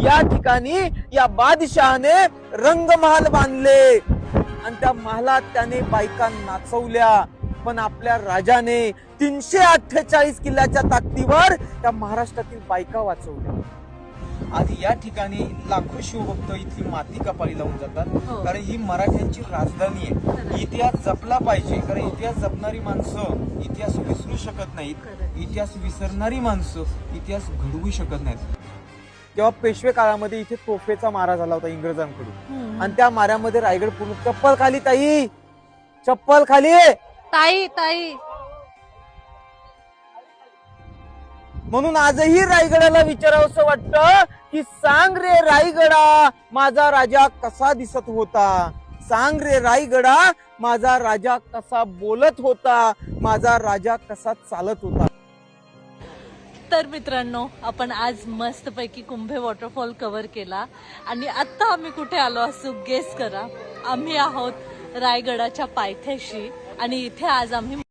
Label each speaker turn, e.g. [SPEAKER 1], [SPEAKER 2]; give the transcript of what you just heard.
[SPEAKER 1] या ठिकाणी या बादशहाने रंगमहाल बांधले आणि त्या महालात त्याने बायका नाचवल्या, पण आपल्या राजाने 348 किल्ल्याच्या ताकदीवर त्या महाराष्ट्रातील बायका वाचवल्या. आज या ठिकाणी लाखो शिवभक्त इथली माती कपाळी लावून जातात, कारण ही मराठ्यांची राजधानी आहे. इतिहास जपला पाहिजे, कारण इतिहास जपणारी माणसं इतिहास विसरू शकत नाहीत, इतिहास विसरणारी माणसं इतिहास घडवू शकत नाहीत. तेव्हा पेशवे काळामध्ये इथे तोफेचा मारा झाला होता इंग्रजांकडून, आणि त्या माऱ्यामध्ये रायगड पूर्ण. चप्पल खाली ताई, चप्पल खाली
[SPEAKER 2] ताई ताई.
[SPEAKER 1] म्हणून आजही रायगडाला विचारावंसं वाटतं की सांग रे रायगडा माझा राजा कसा दिसत होता, सांग रे रायगडा माझा राजा कसा बोलत होता, माझा राजा कसा चालत होता.
[SPEAKER 2] तर मित्रांनो, आपण आज मस्तपैकी कुंभे वॉटरफॉल कव्हर केला आणि आता आम्ही कुठे आलो असू गेस करा. आम्ही आहोत रायगडाच्या पायथ्याशी आणि इथे आज आम्ही